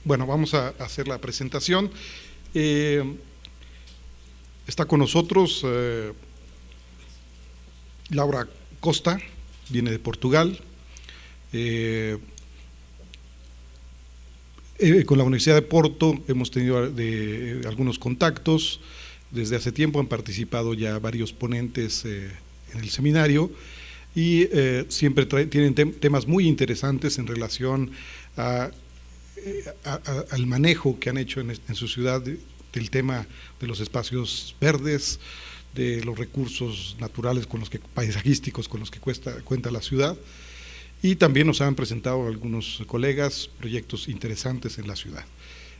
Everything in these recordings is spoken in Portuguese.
Bueno, vamos a hacer la presentación. Está con nosotros Laura Costa, viene de Portugal. Con la Universidad de Porto hemos tenido algunos contactos. Desde hace tiempo han participado ya varios ponentes en el seminario y siempre tienen temas muy interesantes en relación al manejo que han hecho en su ciudad del tema de los espacios verdes, de los recursos naturales paisajísticos con los que cuenta la ciudad, y también nos han presentado algunos colegas proyectos interesantes en la ciudad.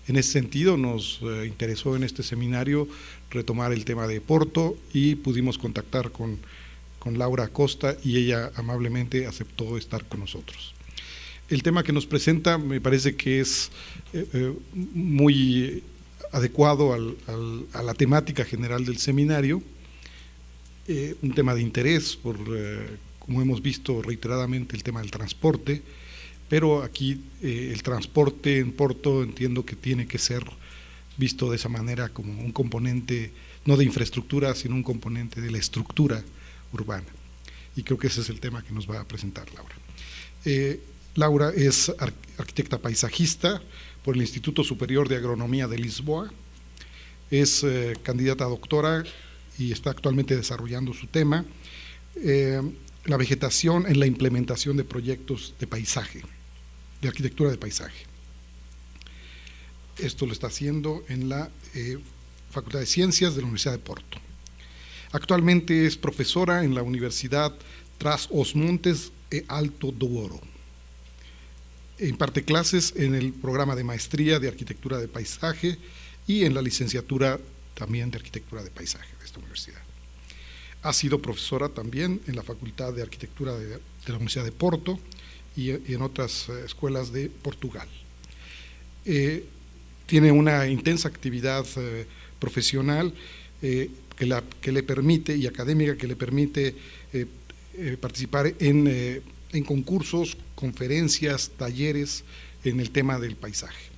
En ese sentido nos interesó en este seminario retomar el tema de Porto y pudimos contactar con Laura Costa y ella amablemente aceptó estar con nosotros. El tema que nos presenta me parece que es muy adecuado a la temática general del seminario, un tema de interés por, como hemos visto reiteradamente, el tema del transporte, pero aquí el transporte en Porto entiendo que tiene que ser visto de esa manera como un componente, no de infraestructura, sino un componente de la estructura urbana. Y creo que ese es el tema que nos va a presentar Laura. Laura es arquitecta paisajista por el Instituto Superior de Agronomía de Lisboa, es candidata a doctora y está actualmente desarrollando su tema, la vegetación en la implementación de proyectos de paisaje, de arquitectura de paisaje. Esto lo está haciendo en la Facultad de Ciencias de la Universidad de Porto. Actualmente es profesora en la Universidad Trás-os-Montes e Alto Douro. Imparte clases en el programa de maestría de arquitectura de paisaje y en la licenciatura también de arquitectura de paisaje de esta universidad. Ha sido profesora también en la Facultad de Arquitectura de la Universidad de Porto y en otras escuelas de Portugal. Tiene una intensa actividad profesional que le permite, y académica, que le permite participar en concursos, conferencias, talleres en el tema del paisaje.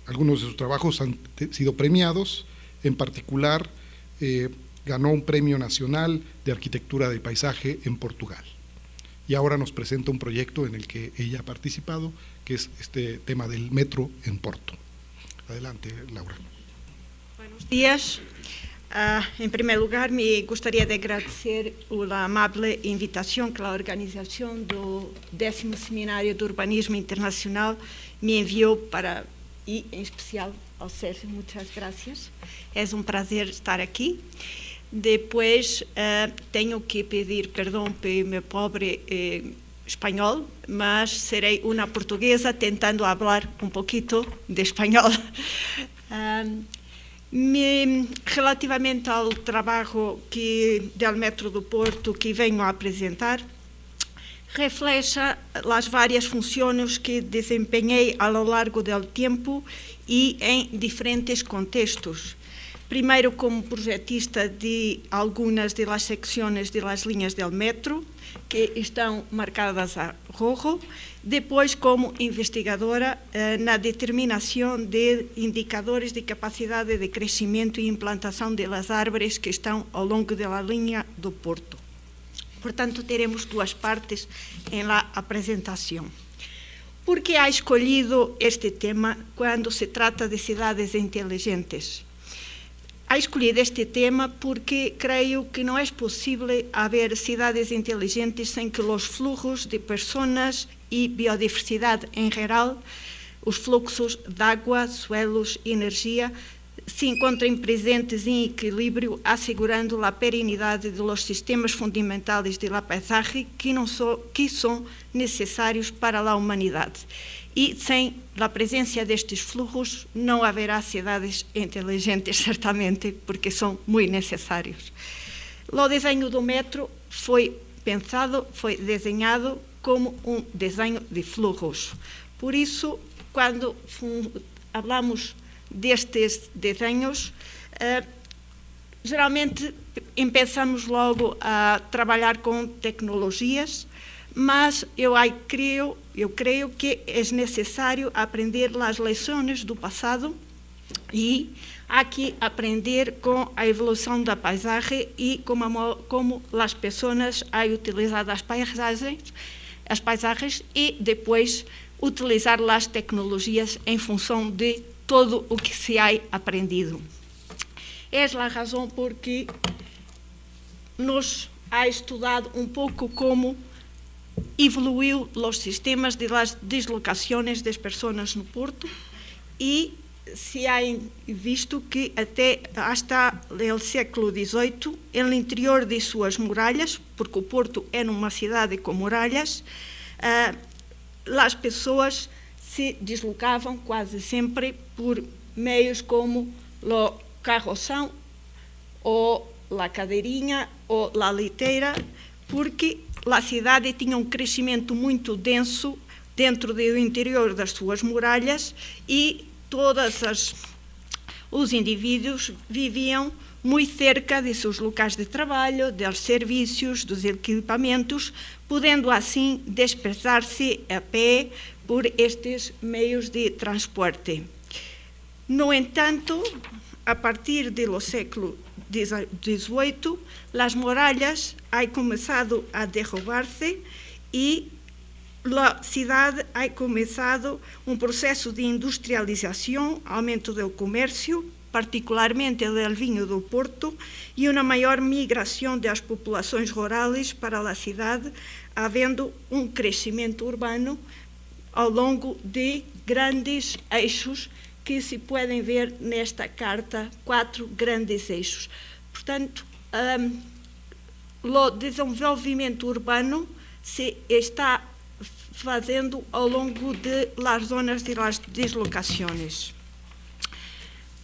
Algunos de sus trabajos han sido premiados, en particular ganó un premio nacional de arquitectura de paisaje en Portugal. Y ahora nos presenta un proyecto en el que ella ha participado, que es este tema del metro en Porto. Adelante, Laura. Buenos días. En primer lugar, me gustaría de agradecer la amable invitación que la organización del 10º Seminário de Urbanismo Internacional me envió para, y en especial ao Sérgio, muchas gracias. Es un prazer estar aquí. Depois, tenho que pedir perdão pelo meu pobre espanhol, mas serei uma portuguesa tentando falar um pouquinho de espanhol. Relativamente ao trabalho do Metro do Porto que venho a apresentar, reflete as várias funções que desempenhei ao longo do tempo e em diferentes contextos. Primeiro, como projetista de algumas das secções das linhas do metro, que estão marcadas a rojo. Depois, como investigadora na determinação de indicadores de capacidade de crescimento e implantação das árvores que estão ao longo da linha do Porto. Portanto, teremos duas partes na apresentação. Por que ha escolhido este tema quando se trata de cidades inteligentes? Ha escolhido este tema porque creio que não é possível haver cidades inteligentes sem que os fluxos de pessoas e biodiversidade em geral, os fluxos de água, suelos e energia, se encontrem presentes em equilíbrio, assegurando a perenidade dos sistemas fundamentais da paisagem que são necessários para a humanidade. e sem a presença destes fluxos não haverá cidades inteligentes, certamente, porque são muito necessários. O desenho do metro foi pensado, foi desenhado como um desenho de fluxos. Por isso, quando falamos destes desenhos, geralmente pensamos logo a trabalhar com tecnologias, mas eu creio que é necessário aprender as lições do passado e aqui aprender com a evolução da paisagem e como as pessoas han utilizado as paisagens e depois utilizar as tecnologias em função de todo o que se ha aprendido. É a razão por que nos ha estudado um pouco como evoluiu os sistemas de las deslocações das pessoas no Porto e se ha visto que até hasta o século XVIII, no interior de suas muralhas, porque o Porto é uma cidade com muralhas, as pessoas se deslocavam quase sempre por meios como o carroção ou a cadeirinha ou a liteira, porque a cidade tinha um crescimento muito denso dentro do interior das suas muralhas e todos os indivíduos viviam muito cerca de seus locais de trabalho, dos serviços, dos equipamentos, podendo assim desplazar-se a pé por estes meios de transporte. No entanto, a partir do século XVIII, as muralhas han começado a derrubar-se e a cidade ha começado um processo de industrialização, aumento do comércio, particularmente do vinho do Porto, e uma maior migração das populações rurais para a cidade, havendo um crescimento urbano ao longo de grandes eixos que se podem ver nesta carta, 4 grandes eixos. Portanto, o desenvolvimento urbano se está fazendo ao longo das zonas de las deslocações.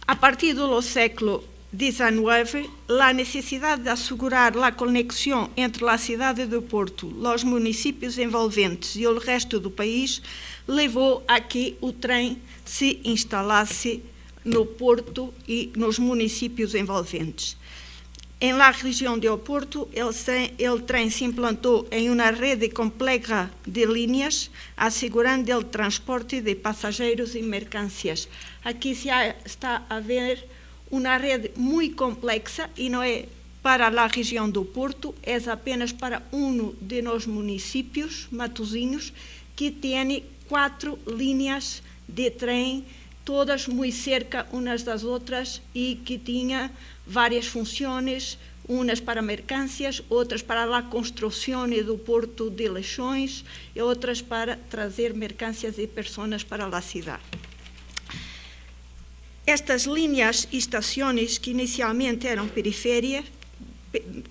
A partir do século XIX, a necessidade de assegurar a conexão entre a cidade do Porto, os municípios envolventes e o resto do país levou a que o trem se instalasse no Porto e nos municípios envolventes. Em la região de Oporto, o trem se implantou em uma rede complexa de linhas, assegurando o transporte de passageiros e mercancias. Aqui se está a ver uma rede muito complexa e não é para a região do Porto, é apenas para um de nos municípios, Matosinhos, que tem 4 linhas de trem, todas muito cerca umas das outras e que tinha várias funções, umas para mercâncias, outras para a construção do Porto de Leixões e outras para trazer mercâncias e pessoas para a cidade. Estas linhas e estações, que inicialmente eram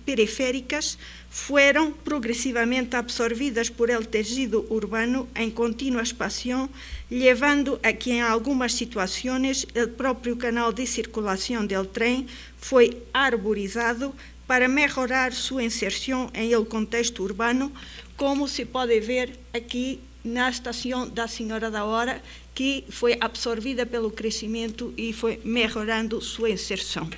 periféricas, foram progressivamente absorvidas por el tejido urbano em contínua expansão, levando a que em algumas situações o próprio canal de circulação do trem foi arborizado para melhorar sua inserção em el contexto urbano, como se pode ver aqui na estação da Senhora da Hora, que foi absorvida pelo crescimento e foi melhorando sua inserção.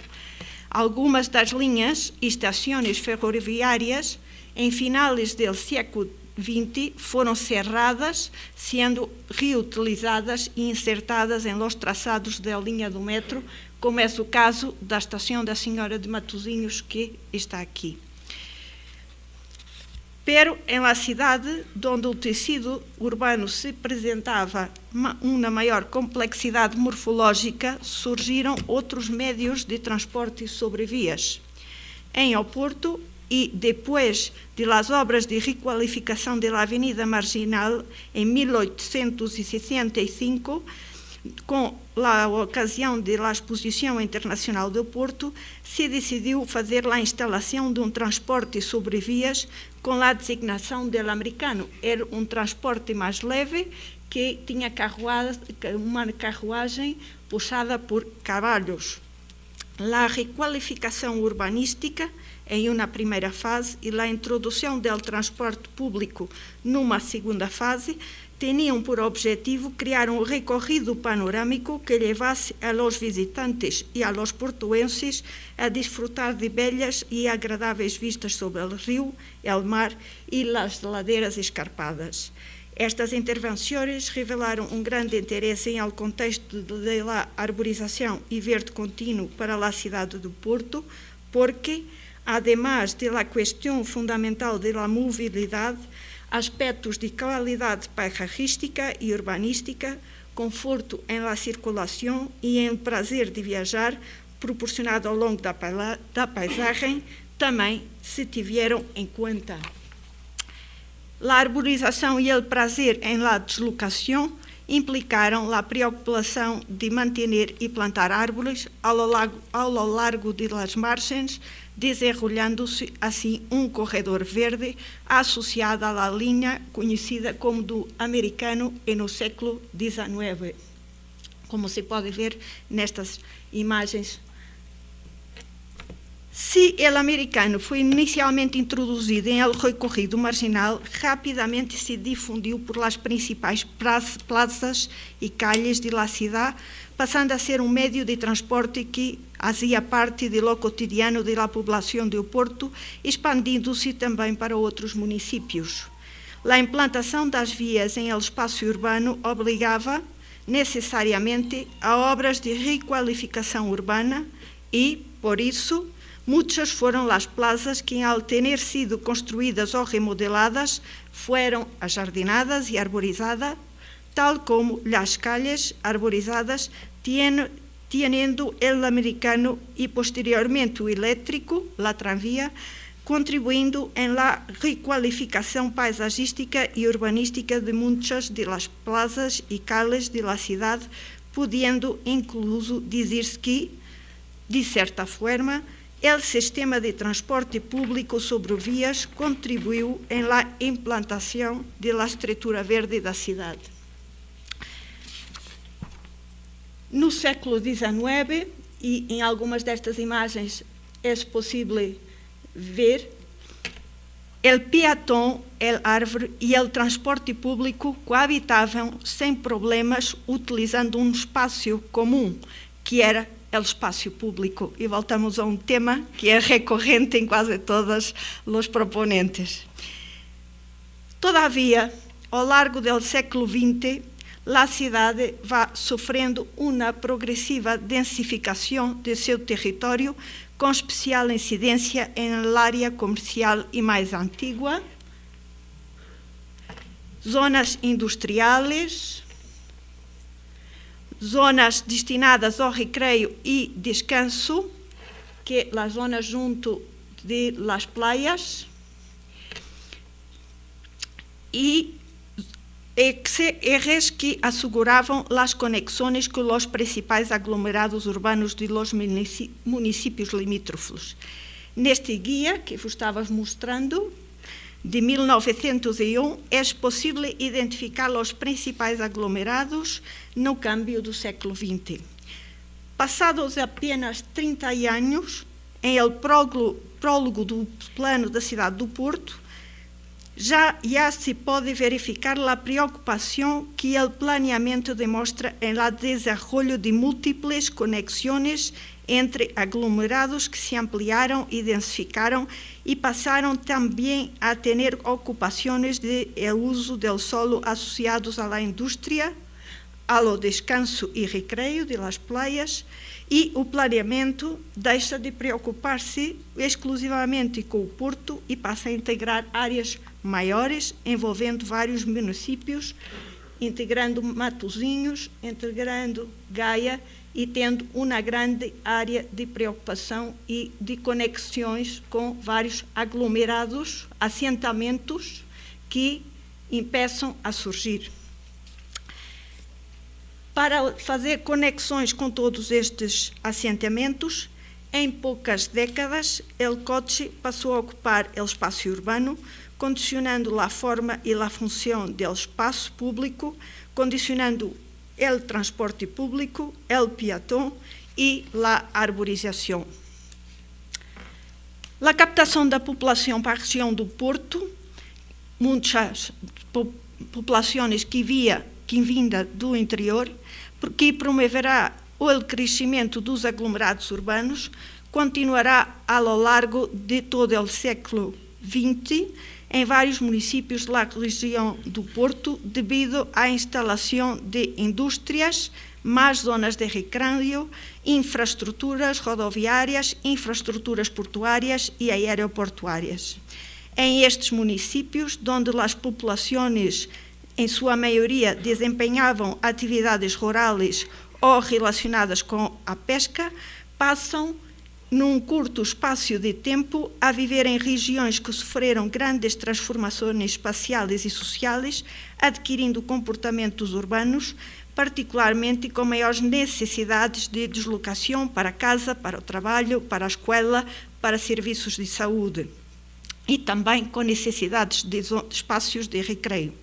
Algumas das linhas e estações ferroviárias, em finais do século XX, foram cerradas, sendo reutilizadas e insertadas em los traçados da linha do metro, como é o caso da estação da Senhora de Matosinhos, que está aqui. Pero, em la cidade, onde o tecido urbano se apresentava uma maior complexidade morfológica, surgiram outros médios de transporte sobre vias. Em Oporto, e depois de las obras de requalificação da Avenida Marginal, em 1865, com a ocasião da Exposição Internacional do Porto, se decidiu fazer a instalação de um transporte sobre vias com a designação del americano. Era um transporte mais leve que tinha uma carruagem puxada por cavalos. A requalificação urbanística em uma primeira fase e a introdução do transporte público numa segunda fase tinham por objetivo criar um recorrido panorâmico que levasse a los visitantes e a los portuenses a desfrutar de belas e agradáveis vistas sobre o rio, o mar e as ladeiras escarpadas. Estas intervenções revelaram um grande interesse em el contexto da arborização e verde contínuo para a cidade do Porto, porque, además de la questão fundamental de la mobilidade, aspectos de qualidade paisajística e urbanística, conforto em la circulação e em prazer de viajar, proporcionado ao longo da paisagem, também se tiveram em conta. A arborização e o prazer em la deslocação implicaram a preocupação de manter e plantar árvores ao largo de las margens, desenrolando-se assim um corredor verde associado à linha conhecida como do americano no século XIX. Como se pode ver nestas imagens. Se o americano foi inicialmente introduzido em el recorrido marginal, rapidamente se difundiu por las principais plazas e calles de la cidade, passando a ser um meio de transporte que fazia parte do cotidiano da população do Porto, expandindo-se também para outros municípios. A implantação das vias em el espaço urbano obrigava necessariamente a obras de requalificação urbana e, por isso, muitas foram as plazas que, ao ter sido construídas ou remodeladas, foram ajardinadas e arborizadas, tal como as calles arborizadas, tendo o americano e, posteriormente, o elétrico, a tranvia, contribuindo em la requalificação paisagística e urbanística de muitas de las plazas e calles de la cidade, podendo incluso dizer-se que, de certa forma, o sistema de transporte público sobre vias contribuiu em la implantação da estrutura verde da cidade. No século XIX, e em algumas destas imagens é possível ver, o peatão, a árvore e o transporte público coabitavam sem problemas utilizando um espaço comum, que era o espaço público. E voltamos a um tema que é recorrente em quase todos os proponentes. Todavia, ao largo do século XX, a cidade vai sofrendo uma progressiva densificação de seu território, com especial incidência na área comercial e mais antiga, zonas industriais, zonas destinadas ao recreio e descanso, que é a zona junto de las playas, e ejes que asseguravam as conexões com os principais aglomerados urbanos de los municípios limítrofes. Neste guia que vos estava mostrando, de 1901, é possível identificar os principais aglomerados no câmbio do século XX. Passados apenas 30 anos, em el prólogo do plano da cidade do Porto, já se pode verificar a preocupação que o planeamento demonstra em la desenvolvimento de múltiples conexões entre aglomerados que se ampliaram e densificaram e passaram também a ter ocupações de uso do solo associados à indústria, ao descanso e recreio de las playas, e o planeamento deixa de preocupar-se exclusivamente com o Porto e passa a integrar áreas maiores, envolvendo vários municípios, integrando Matosinhos, integrando Gaia e tendo uma grande área de preocupação e de conexões com vários aglomerados, assentamentos que empeçam a surgir. Para fazer conexões com todos estes assentamentos, em poucas décadas, o coche passou a ocupar o espaço urbano, condicionando a forma e a função do espaço público, condicionando o transporte público, o peatón e a arborização. A captação da população para a região do Porto, muitas populações que vinda do interior, que promoverá o crescimento dos aglomerados urbanos, continuará ao largo de todo o século XX em vários municípios da região do Porto, devido à instalação de indústrias, mais zonas de recreio, infraestruturas rodoviárias, infraestruturas portuárias e aeroportuárias. Em estes municípios, onde as populações, em sua maioria, desempenhavam atividades rurais ou relacionadas com a pesca, passam, num curto espaço de tempo, a viver em regiões que sofreram grandes transformações espaciais e sociais, adquirindo comportamentos urbanos, particularmente com maiores necessidades de deslocação para casa, para o trabalho, para a escola, para serviços de saúde, e também com necessidades de espaços de recreio.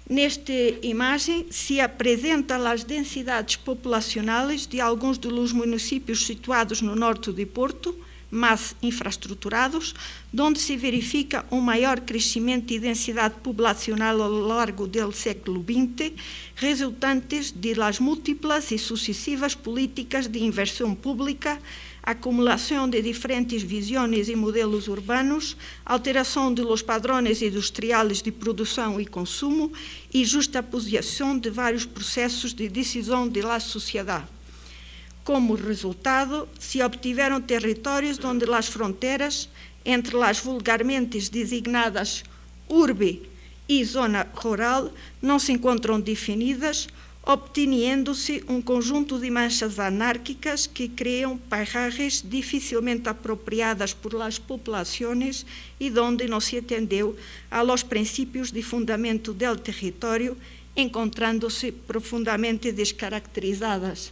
Nesta imagem se apresentam as densidades populacionais de alguns dos municípios situados no norte de Porto, mais infraestruturados, onde se verifica um maior crescimento e densidade populacional ao largo do século XX, resultantes de las múltiplas e sucessivas políticas de inversão pública, acumulação de diferentes visões e modelos urbanos, alteração de los padrões industriais de produção e consumo e justaposição de vários processos de decisão da sociedade. Como resultado, se obtiveram territórios onde as fronteiras entre as vulgarmente designadas urbe e zona rural não se encontram definidas, obtendo-se um conjunto de manchas anárquicas que criam paisagem dificilmente apropriadas por las populações e onde não se atendeu aos princípios de fundamento do território, encontrando-se profundamente descaracterizadas.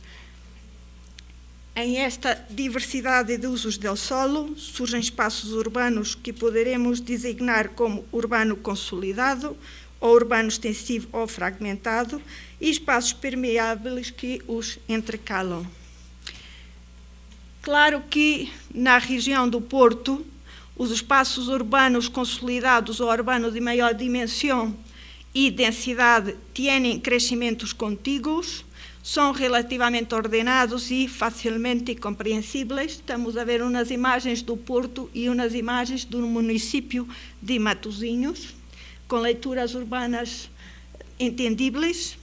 Em esta diversidade de usos do solo, surgem espaços urbanos que poderemos designar como urbano consolidado, ou urbano extensivo ou fragmentado, e espaços permeáveis que os entrecalam. Claro que na região do Porto, os espaços urbanos consolidados ou urbanos de maior dimensão e densidade têm crescimentos contíguos, são relativamente ordenados e facilmente compreensíveis. Estamos a ver umas imagens do Porto e umas imagens do município de Matosinhos, com leituras urbanas entendíveis,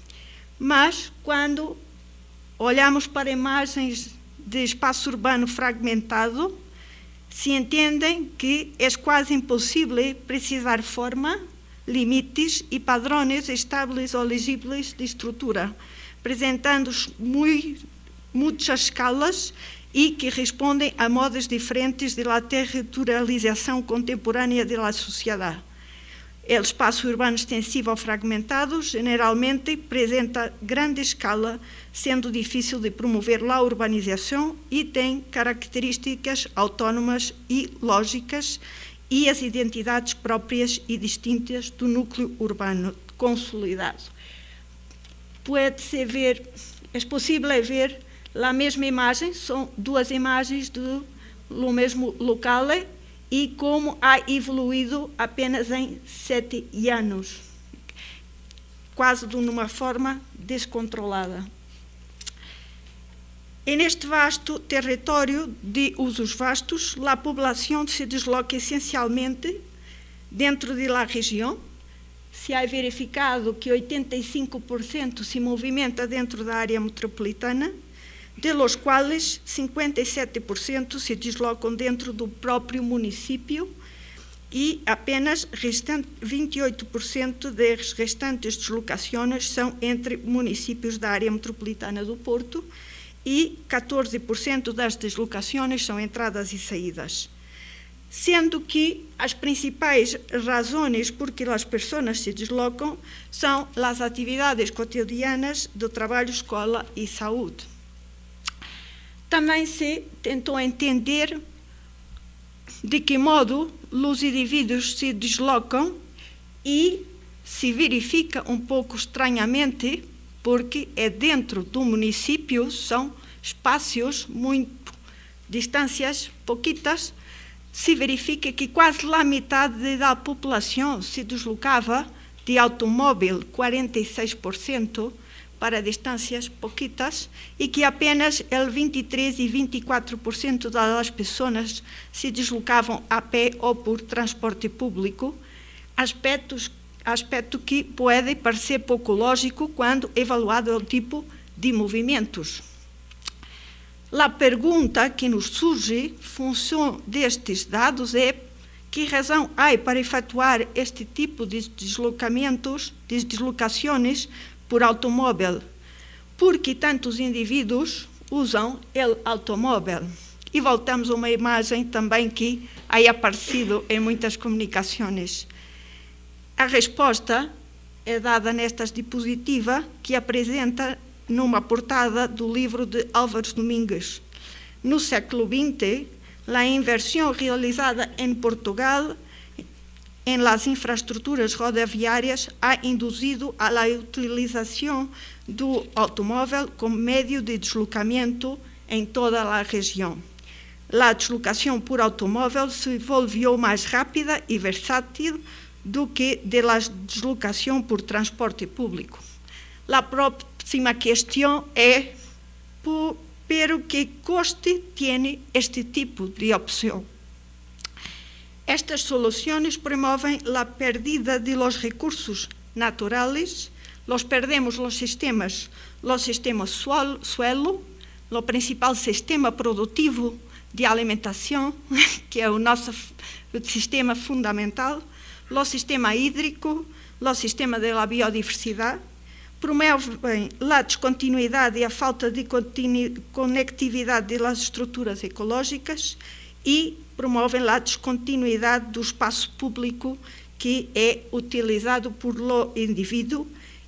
mas quando olhamos para imagens de espaço urbano fragmentado, se entendem que é quase impossível precisar forma, limites e padrões estáveis ou legíveis de estrutura, apresentando muitas escalas e que respondem a modos diferentes da territorialização contemporânea da sociedade. O espaço urbano extensivo ou fragmentado generalmente apresenta grande escala, sendo difícil de promover a urbanização e tem características autónomas e lógicas e as identidades próprias e distintas do núcleo urbano consolidado. É possível ver a mesma imagem, são duas imagens do mesmo local, e como ha evoluído apenas em 7 anos, quase de uma forma descontrolada. E neste vasto território de usos vastos, a população se desloca essencialmente dentro da região. Se há verificado que 85% se movimenta dentro da área metropolitana, de los quais 57% se deslocam dentro do próprio município e apenas 28% das restantes deslocações são entre municípios da área metropolitana do Porto e 14% das deslocações são entradas e saídas. Sendo que as principais razões por que as pessoas se deslocam são as atividades cotidianas do trabalho, escola e saúde. Também se tentou entender de que modo os indivíduos se deslocam e se verifica um pouco estranhamente, porque é dentro do município, são espaços muito, distâncias pouquitas, se verifica que quase a metade da população se deslocava de automóvel, 46%, para distâncias pouquitas, e que apenas 23% e 24% das pessoas se deslocavam a pé ou por transporte público, aspecto que pode parecer pouco lógico quando evaluado o tipo de movimentos. A pergunta que nos surge, em função destes dados, é que razão há para efetuar este tipo de deslocamentos, de deslocações por automóvel? Porque tantos indivíduos usam o automóvel? E voltamos a uma imagem também que há aparecido em muitas comunicações. A resposta é dada nesta diapositiva que apresenta numa portada do livro de Álvares Domingues. No século XX, a inversão realizada em Portugal em las infraestruturas rodoviárias ha induzido a la utilização do automóvel como meio de deslocamento em toda a região. A deslocação por automóvel se volviu mais rápida e versátil do que a deslocação por transporte público. A próxima questão é pero que custe tem este tipo de opção? Estas soluções promovem a pérdida de los recursos naturales, los perdemos los sistemas suelo, o principal sistema produtivo de alimentação, que é o nosso sistema fundamental, o sistema hídrico, o sistema da biodiversidade, promovem a descontinuidade e a falta de conectividade das estruturas ecológicas e promovem a descontinuidade do espaço público que é utilizado por lo indivíduo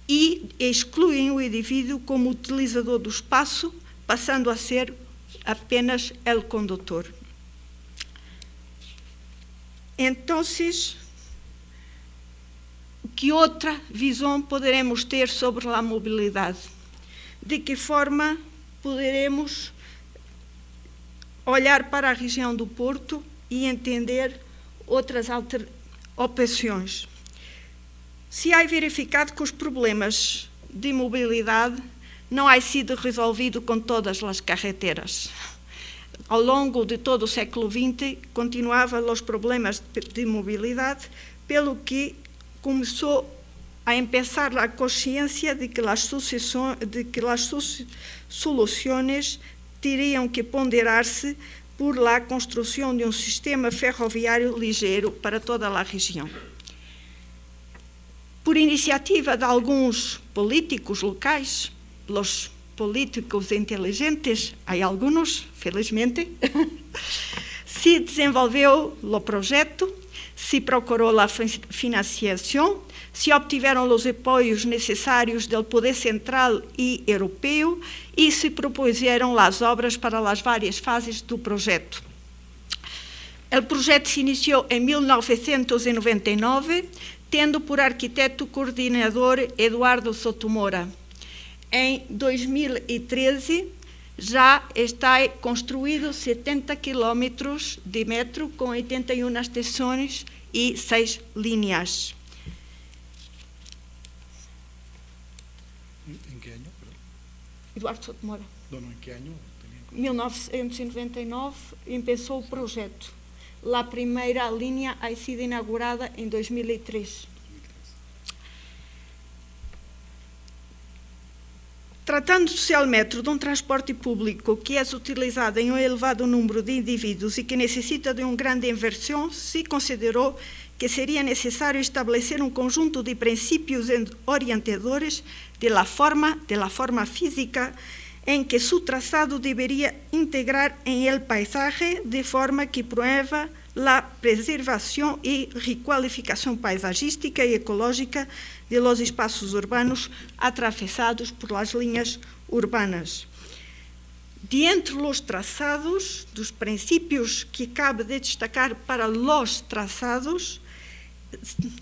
e excluem o indivíduo como utilizador do espaço, passando a ser apenas o condutor. Então, que outra visão poderemos ter sobre a mobilidade? De que forma poderemos olhar para a região do Porto e entender outras opções? Se há verificado que os problemas de mobilidade não há sido resolvido com todas as carreteras. Ao longo de todo o século XX, continuavam os problemas de mobilidade, pelo que começou a empezar a consciência de que as soluções teriam que ponderar-se por la construção de um sistema ferroviário ligeiro para toda a região. Por iniciativa de alguns políticos locais, os políticos inteligentes, há alguns, felizmente, se desenvolveu o projeto, se procurou a financiação, se obtiveram os apoios necessários do poder central e europeu e se propuseram as obras para as várias fases do projeto. O projeto se iniciou em 1999, tendo por arquiteto coordenador Eduardo Sotomora. Em 2013, já está construído 70 quilômetros de metro, com 81 estações e 6 linhas. ¿En qué año? Eduardo Sotomora. No, ¿en qué año? 1999 começou o projeto. A primeira linha ha sido inaugurada em 2003. Tratando-se ao metro de um transporte público que é utilizado em um elevado número de indivíduos e que necessita de uma grande inversão, se considerou que seria necessário estabelecer um conjunto de princípios orientadores da forma física em que seu traçado deveria integrar em el paisaje de forma que promueva a preservação e requalificação paisagística e ecológica de los espaços urbanos atravessados por las linhas urbanas. De entre os traçados, dos princípios que cabe de destacar para os traçados,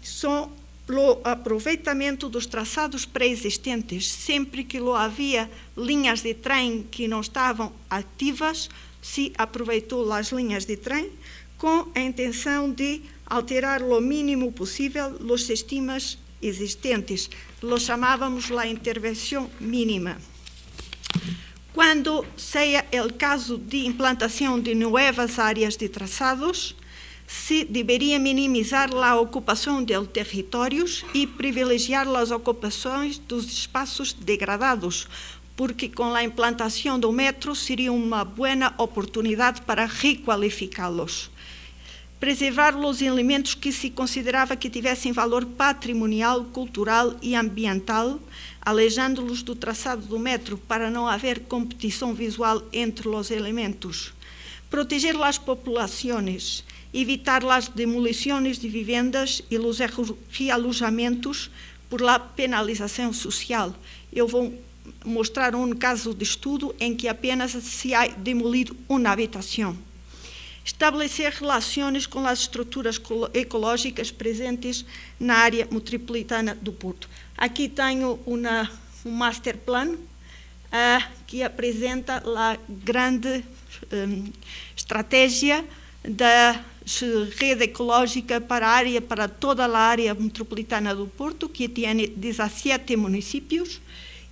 são o aproveitamento dos traçados pré-existentes. Sempre que havia linhas de trem que não estavam ativas, se aproveitou as linhas de trem com a intenção de alterar o mínimo possível os sistemas existentes. Lo chamávamos a intervenção mínima. Quando seja o caso de implantação de novas áreas de traçados, se deveria minimizar a ocupação de territórios e privilegiar as ocupações dos espaços degradados, porque com a implantação do metro seria uma boa oportunidade para requalificá-los. Preservar os elementos que se considerava que tivessem valor patrimonial, cultural e ambiental, alejando-los do traçado do metro para não haver competição visual entre os elementos. Proteger as populações, evitar as demolições de vivendas e os realojamentos por la penalização social. Eu vou mostrar um caso de estudo em que apenas se ha demolido uma habitação. Estabelecer relações com as estruturas ecológicas presentes na área metropolitana do Porto. Aqui tenho um master plan que apresenta a grande estratégia da rede ecológica para toda a área metropolitana do Porto, que tem 17 municípios,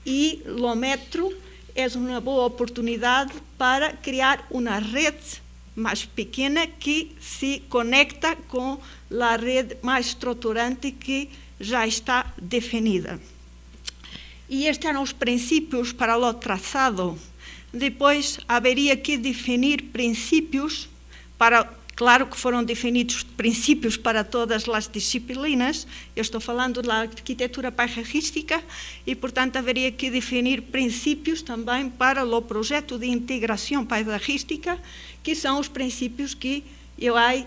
e o metro é uma boa oportunidade para criar uma rede mais pequena que se conecta com a rede mais estruturante que já está definida. E estes eram os princípios para o traçado. Depois haveria que definir princípios para... Claro que foram definidos princípios para todas as disciplinas. Eu estou falando da arquitetura paisagística e, portanto, haveria que definir princípios também para o projeto de integração paisagística, que são os princípios que eu hei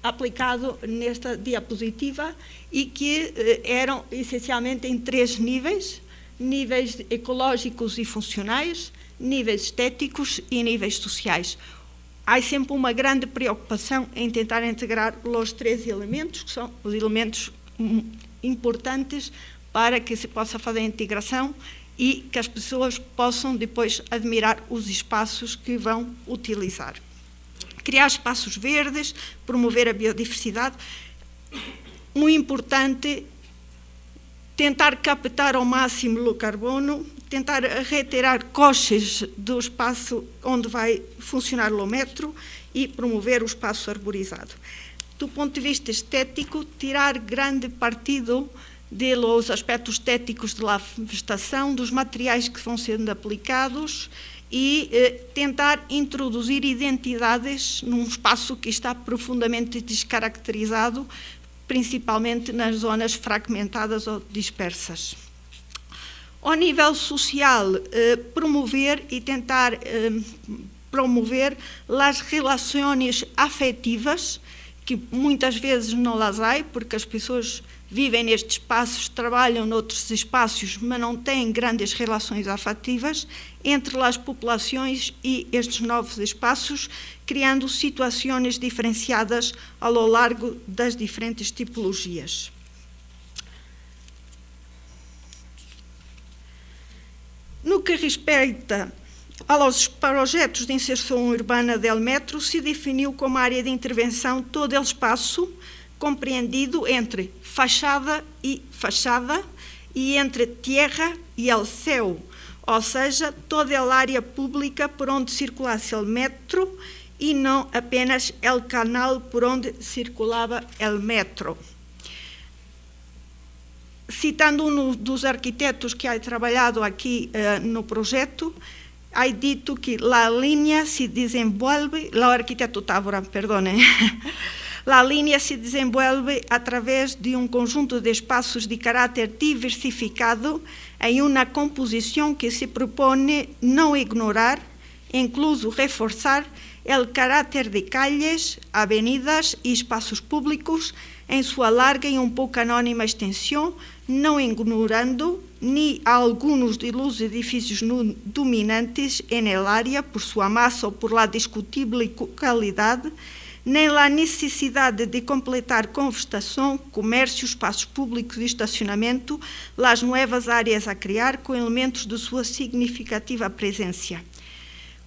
aplicado nesta diapositiva e que eram essencialmente em 3 níveis: níveis ecológicos e funcionais, níveis estéticos e níveis sociais. Há sempre uma grande preocupação em tentar integrar os 3 elementos, que são os elementos importantes para que se possa fazer a integração e que as pessoas possam depois admirar os espaços que vão utilizar. Criar espaços verdes, promover a biodiversidade. Muito importante, tentar captar ao máximo o carbono, tentar retirar coches do espaço onde vai funcionar o metro e promover o espaço arborizado. Do ponto de vista estético, tirar grande partido dos aspectos estéticos da vegetação, dos materiais que vão sendo aplicados e tentar introduzir identidades num espaço que está profundamente descaracterizado, principalmente nas zonas fragmentadas ou dispersas. Ao nível social, promover e tentar promover as relações afetivas, que muitas vezes não las há, porque as pessoas vivem nestes espaços, trabalham noutros espaços, mas não têm grandes relações afetivas entre as populações e estes novos espaços, criando situações diferenciadas ao largo das diferentes tipologias. No que respeita aos projetos de inserção urbana del metro, se definiu como área de intervenção todo o espaço compreendido entre fachada e entre terra e el céu, ou seja, toda a área pública por onde circulasse o metro e não apenas o canal por onde circulava o metro. Citando um dos arquitetos que ha trabalhado aqui no projeto, ha dito que a linha se desenvolve, o arquiteto Távora, perdonem, a linha se desenvolve através de um conjunto de espaços de caráter diversificado em uma composição que se propõe não ignorar, incluso reforçar, o caráter de calles, avenidas e espaços públicos em sua larga e um pouco anónima extensão, não ignorando nem alguns dos edifícios dominantes na área por sua massa ou por la discutível qualidade, nem a necessidade de completar com vegetação, comércio, espaços públicos e estacionamento as novas áreas a criar com elementos de sua significativa presença.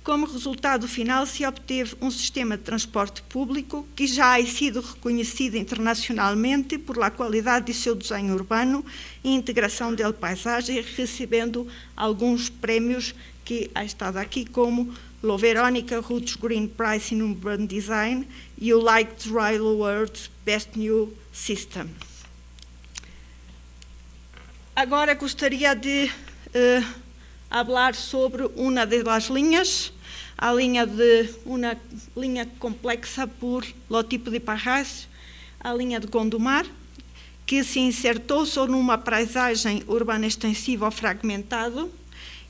Como resultado final, se obteve um sistema de transporte público que já ha sido reconhecido internacionalmente por la qualidade de seu desenho urbano e integração da paisagem, recebendo alguns prémios que ha estado aqui, como o Veronica Roots Green Prize in Urban Design e o Light Rail Award Best New System. Agora gostaria de falar sobre uma das linhas, a linha de uma linha complexa por o tipo de barragens, a linha de Gondomar, que se insertou sobre uma paisagem urbana extensiva ou fragmentado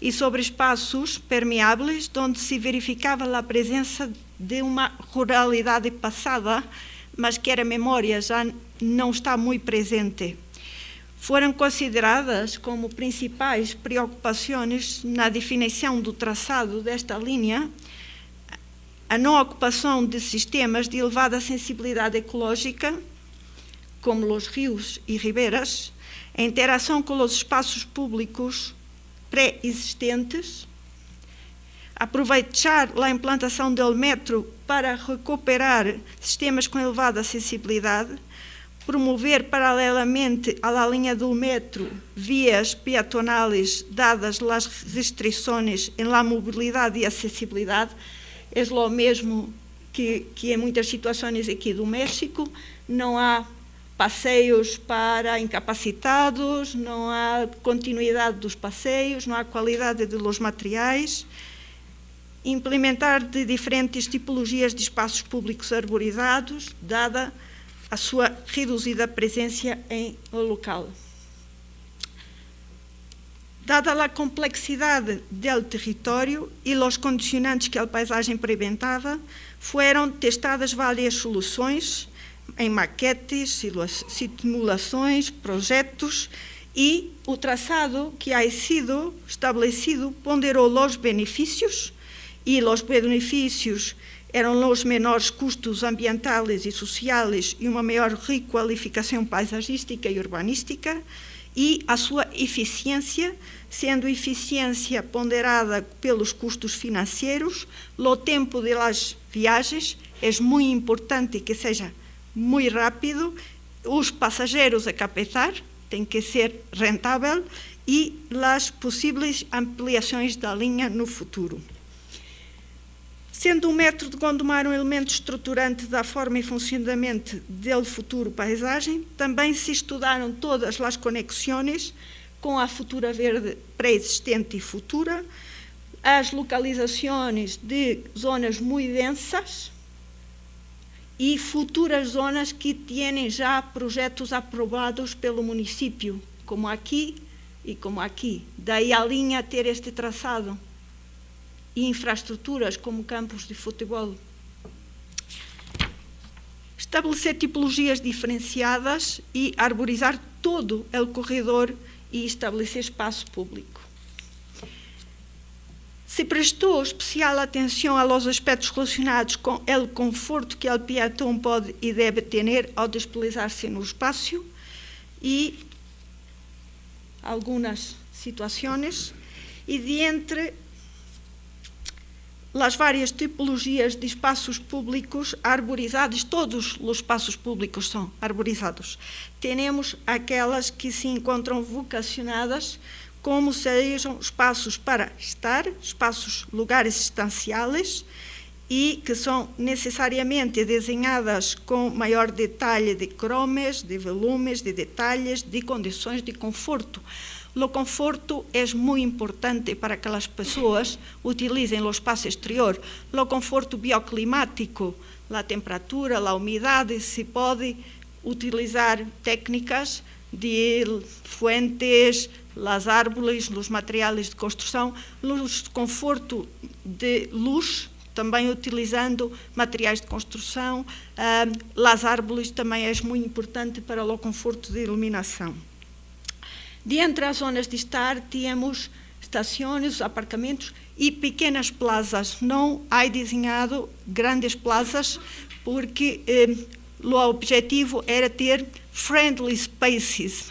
e sobre espaços permeáveis, onde se verificava a presença de uma ruralidade passada, mas que a memória já não está muito presente. Foram consideradas como principais preocupações na definição do traçado desta linha a não ocupação de sistemas de elevada sensibilidade ecológica, como os rios e ribeiras, a interação com os espaços públicos pré-existentes, aproveitar a implantação do metro para recuperar sistemas com elevada sensibilidade, promover paralelamente à linha do metro vias peatonais dadas as restrições em la mobilidade e acessibilidade. É o mesmo que em muitas situações aqui do México, não há passeios para incapacitados, não há continuidade dos passeios, não há qualidade dos materiais. Implementar de diferentes tipologias de espaços públicos arborizados, dada a sua reduzida presença em o local. Dada a complexidade do território e os condicionantes que a paisagem apresentava, foram testadas várias soluções em maquetes, simulações, projetos, e o traçado que ha sido estabelecido ponderou os benefícios, e os benefícios eram os menores custos ambientais e sociais e uma maior requalificação paisagística e urbanística, e a sua eficiência, sendo eficiência ponderada pelos custos financeiros, o tempo das viagens é muito importante que seja muito rápido, os passageiros a captar tem que ser rentável e as possíveis ampliações da linha no futuro. Sendo o metro de Gondomar um elemento estruturante da forma e funcionamento do futuro paisagem, também se estudaram todas as conexões com a futura verde pré-existente e futura, as localizações de zonas muito densas e futuras zonas que têm já projetos aprovados pelo município, como aqui e como aqui. Daí a linha ter este traçado. E infraestruturas como campos de futebol. Estabelecer tipologias diferenciadas e arborizar todo o corredor e estabelecer espaço público. Se prestou especial atenção aos aspectos relacionados com o conforto que o peatão pode e deve ter ao desplazar-se no espaço e algumas situações, e de entre as várias tipologias de espaços públicos arborizados, todos os espaços públicos são arborizados. Temos aquelas que se encontram vocacionadas como sejam espaços para estar, espaços, lugares estanciais, e que são necessariamente desenhadas com maior detalhe de cromes, de volumes, de detalhes, de condições de conforto. O conforto é muito importante para que as pessoas utilizem o espaço exterior. O conforto bioclimático, a temperatura, a umidade, se pode utilizar técnicas de fuentes, as árvores, os materiais de construção, o conforto de luz, também utilizando materiais de construção, as árvores também é muito importante para o conforto de iluminação. De entre as zonas de estar, temos estações, aparcamentos e pequenas plazas. Não há desenhado grandes plazas porque o objetivo era ter friendly spaces.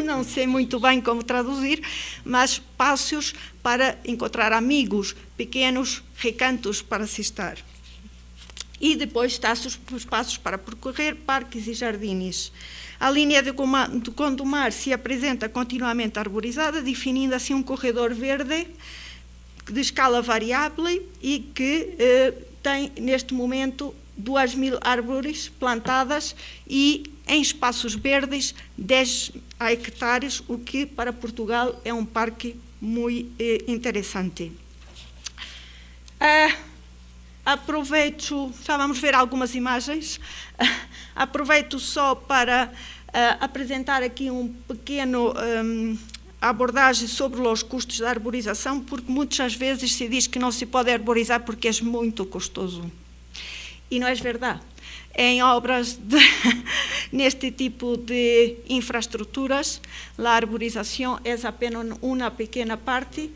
Não sei muito bem como traduzir, mas espaços para encontrar amigos, pequenos recantos para se estar. E depois espaços para percorrer, parques e jardins. A linha de Gondomar se apresenta continuamente arborizada, definindo assim um corredor verde de escala variável e que tem, neste momento, 2.000 árvores plantadas e em espaços verdes 10 hectares, o que para Portugal é um parque muito interessante. Aproveito, já vamos ver algumas imagens, aproveito só para apresentar aqui um pequeno abordagem sobre os custos da arborização, porque muitas vezes se diz que não se pode arborizar porque é muito custoso. E não é verdade. Em obras neste tipo de infraestruturas, a arborização é apenas uma pequena parte.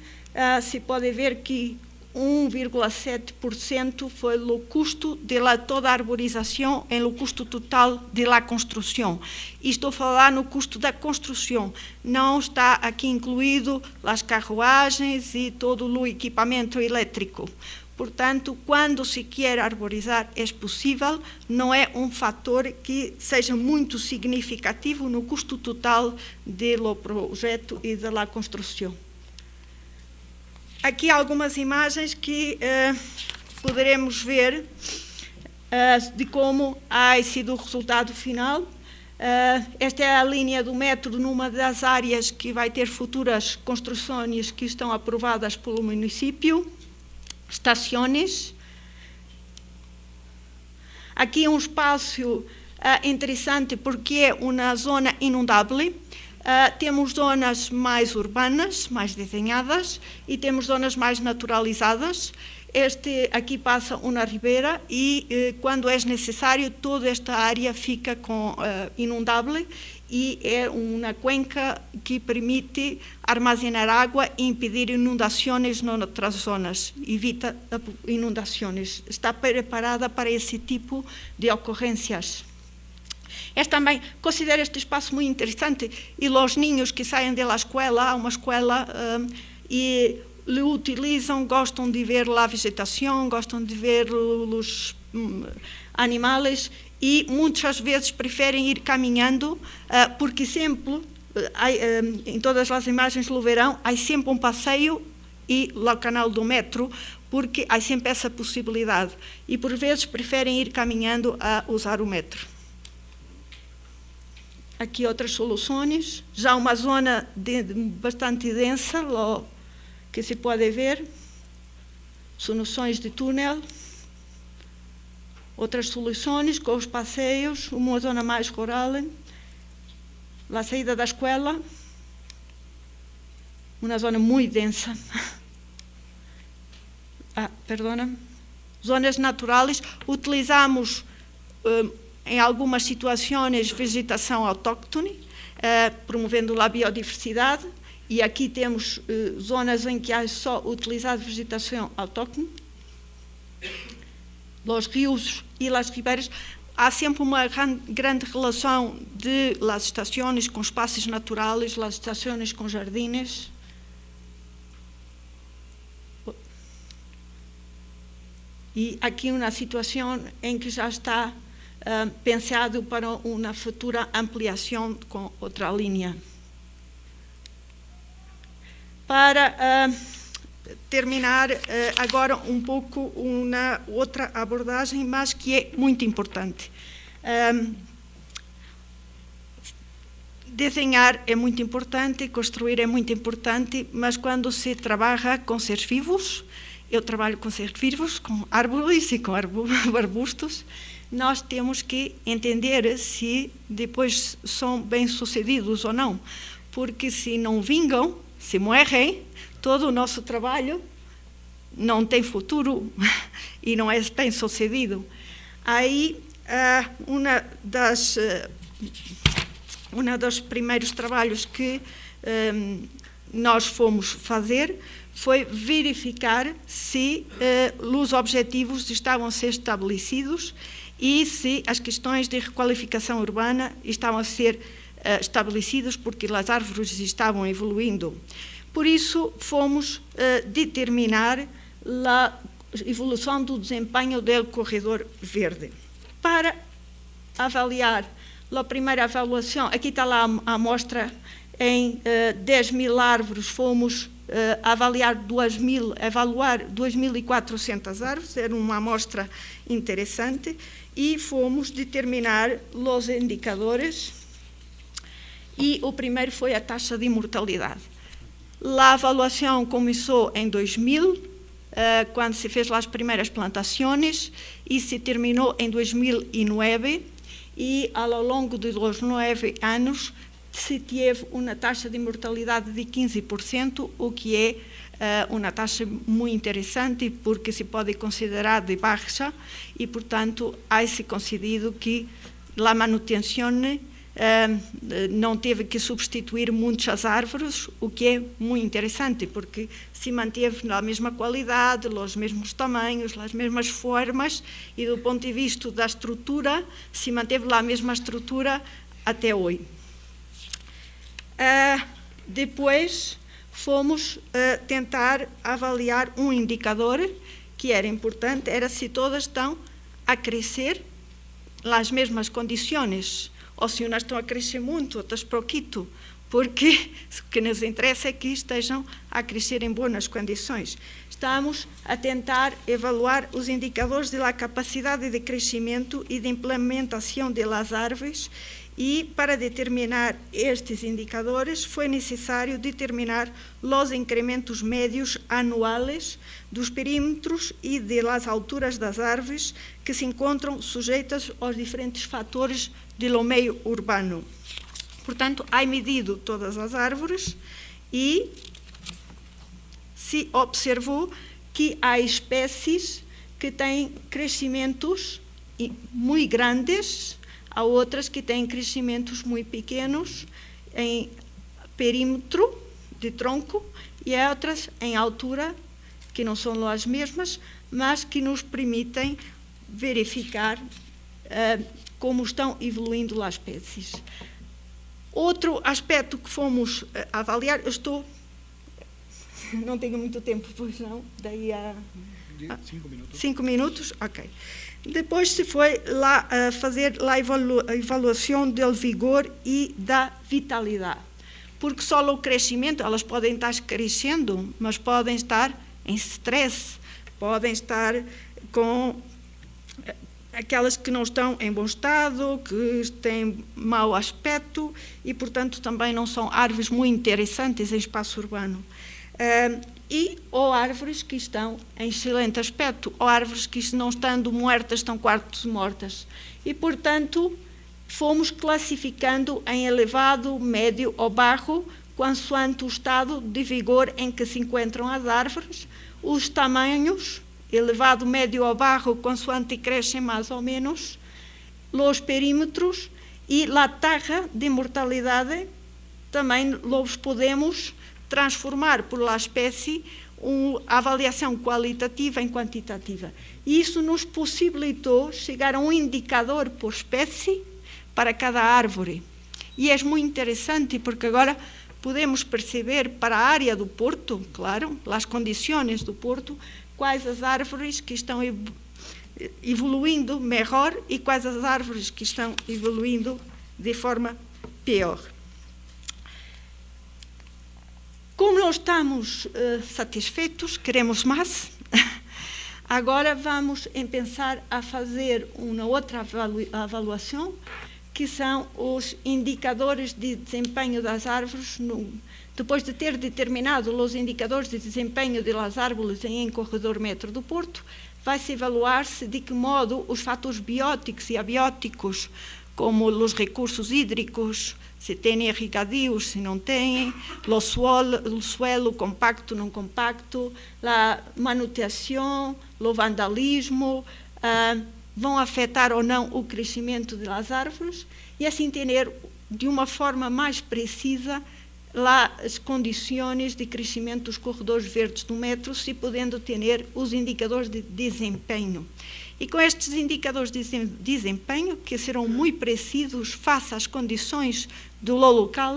Se pode ver que 1,7% foi o custo de toda a arborização em o custo total da construção. E estou a falar no custo da construção. Não está aqui incluído as carruagens e todo o equipamento elétrico. Portanto, quando se quer arborizar, é possível, não é um fator que seja muito significativo no custo total do projeto e da construção. Aqui algumas imagens que poderemos ver de como ha sido o resultado final. Esta é a linha do metro numa das áreas que vai ter futuras construções que estão aprovadas pelo município. Estações. Aqui um espaço interessante porque é uma zona inundável. Temos zonas mais urbanas, mais desenhadas, e temos zonas mais naturalizadas. Aqui passa uma ribeira e, quando é necessário, toda esta área fica inundável e é uma cuenca que permite armazenar água e impedir inundações em outras zonas, evita inundações. Está preparada para esse tipo de ocorrências. Também considero este espaço muito interessante e os niños que saem da escola, há uma escola e o utilizam, gostam de ver a vegetação, gostam de ver os animais e muitas vezes preferem ir caminhando porque sempre, em todas as imagens do verão, há sempre um passeio e o canal do metro, porque há sempre essa possibilidade e por vezes preferem ir caminhando a usar o metro. Aqui outras soluções, já uma zona bastante densa, que se pode ver, soluções de túnel, outras soluções com os passeios, uma zona mais rural, a saída da escola, uma zona muito densa. Zonas naturais, utilizamos em algumas situações vegetação autóctone, promovendo a biodiversidade, e aqui temos zonas em que há só utilizado vegetação autóctone. Os rios e as ribeiras, há sempre uma grande relação de las estações com espaços naturais, las estações com jardins. E aqui uma situação em que já está pensado para uma futura ampliação com outra linha. Para terminar agora um pouco uma outra abordagem, mas que é muito importante. Desenhar é muito importante, construir é muito importante, mas quando se trabalha com seres vivos, eu trabalho com seres vivos, com árvores e com arbustos, nós temos que entender se depois são bem-sucedidos ou não, porque se não vingam, se morrem, todo o nosso trabalho não tem futuro e não é bem-sucedido. Aí, um dos primeiros trabalhos que nós fomos fazer foi verificar se os objetivos estavam a ser estabelecidos e se as questões de requalificação urbana estavam a ser estabelecidas, porque as árvores estavam evoluindo. Por isso, fomos determinar a evolução do desempenho do corredor verde. Para avaliar a primeira avaliação, aqui está lá a amostra em 10.000 árvores, fomos evaluar 2.400 árvores, era uma amostra interessante, e fomos determinar os indicadores, e o primeiro foi a taxa de mortalidade. A avaliação começou em 2000, quando se fez as primeiras plantações, e se terminou em 2009, e ao longo dos 9 anos se teve uma taxa de mortalidade de 15%, o que é uma taxa muito interessante, porque se pode considerar de baixa, e, portanto, há-se concedido que a manutenção não teve que substituir muitas árvores, o que é muito interessante, porque se manteve a mesma qualidade, os mesmos tamanhos, as mesmas formas, e do ponto de vista da estrutura, se manteve a mesma estrutura até hoje. Depois fomos tentar avaliar um indicador que era importante, era se todas estão a crescer nas mesmas condições, ou se umas estão a crescer muito, outras pouquinho, porque o que nos interessa é que estejam a crescer em boas condições. Estamos a tentar avaliar os indicadores da capacidade de crescimento e de implementação das árvores, e para determinar estes indicadores foi necessário determinar os incrementos médios anuais dos perímetros e das alturas das árvores que se encontram sujeitas aos diferentes fatores do meio urbano. Portanto, há medido todas as árvores e se observou que há espécies que têm crescimentos muito grandes, há outras que têm crescimentos muito pequenos em perímetro de tronco e há outras em altura, que não são as mesmas, mas que nos permitem verificar como estão evoluindo as espécies. Outro aspecto que fomos avaliar, não tenho muito tempo, pois não, daí a 5 minutos. 5 minutos, ok. Depois se foi lá fazer a avaliação do vigor e da vitalidade, porque só o crescimento, elas podem estar crescendo, mas podem estar em stress, podem estar com aquelas que não estão em bom estado, que têm mau aspecto e, portanto, também não são árvores muito interessantes em espaço urbano. Ou árvores que estão em excelente aspecto, ou árvores que, não estando mortas, estão quase mortas. E, portanto, fomos classificando em elevado, médio ou baixo, consoante o estado de vigor em que se encontram as árvores, os tamanhos, elevado, médio ou baixo, consoante crescem mais ou menos, os perímetros e a taxa de mortalidade, também os podemos transformar por la espécie a avaliação qualitativa em quantitativa. E isso nos possibilitou chegar a um indicador por espécie para cada árvore. E é muito interessante porque agora podemos perceber para a área do Porto, claro, as condições do Porto, quais as árvores que estão evoluindo melhor e quais as árvores que estão evoluindo de forma pior. Como não estamos satisfeitos, queremos mais, agora vamos pensar a fazer uma outra avaliação, que são os indicadores de desempenho das árvores. Depois de ter determinado os indicadores de desempenho das árvores em corredor metro do Porto, vai-se evaluar-se de que modo os fatores bióticos e abióticos, como os recursos hídricos, se têm irrigadios, se não têm, o suelo compacto, não compacto, a manutenção, o vandalismo, vão afetar ou não o crescimento das árvores e assim ter, de uma forma mais precisa, as condições de crescimento dos corredores verdes do metro, se podendo ter os indicadores de desempenho. E com estes indicadores de desempenho, que serão muito precisos face às condições do local,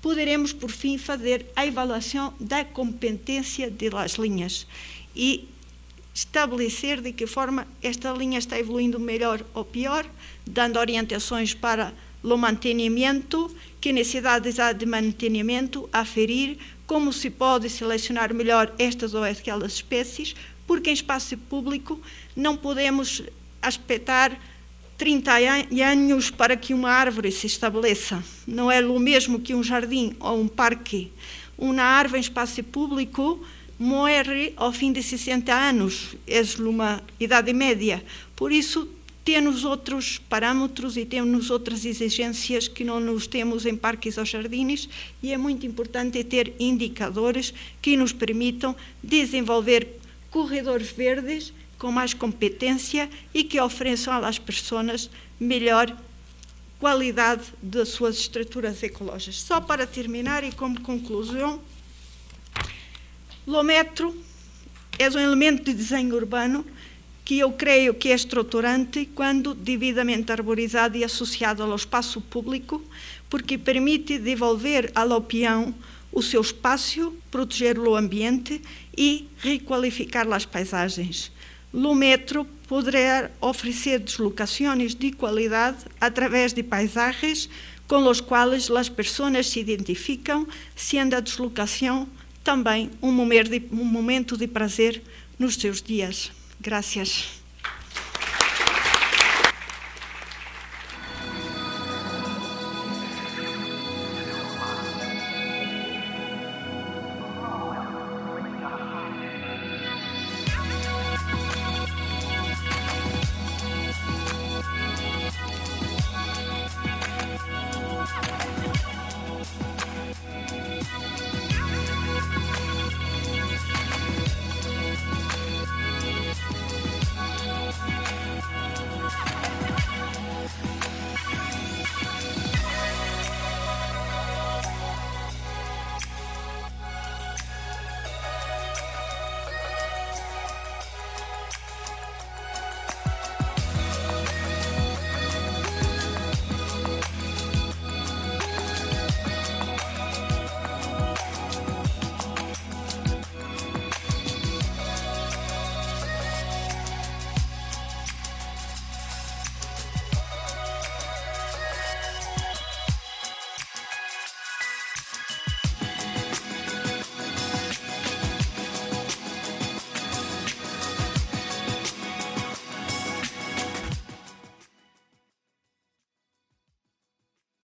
poderemos, por fim, fazer a avaliação da competência das linhas e estabelecer de que forma esta linha está evoluindo melhor ou pior, dando orientações para o mantenimento, que necessidades há de mantenimento, aferir, como se pode selecionar melhor estas ou aquelas espécies, porque em espaço público não podemos esperar 30 anos para que uma árvore se estabeleça. Não é o mesmo que um jardim ou um parque. Uma árvore em espaço público morre ao fim de 60 anos, é uma idade média. Por isso, temos outros parâmetros e temos outras exigências que não nos temos em parques ou jardins, e é muito importante ter indicadores que nos permitam desenvolver corredores verdes com mais competência e que ofereçam às pessoas melhor qualidade das suas estruturas ecológicas. Só para terminar e como conclusão, o metro é um elemento de desenho urbano que eu creio que é estruturante quando devidamente arborizado e associado ao espaço público, porque permite devolver ao peão o seu espaço, proteger o ambiente e requalificar as paisagens. O metro poderá oferecer deslocações de qualidade através de paisagens com os quais as pessoas se identificam, sendo a deslocação também um momento de prazer nos seus dias. Gracias.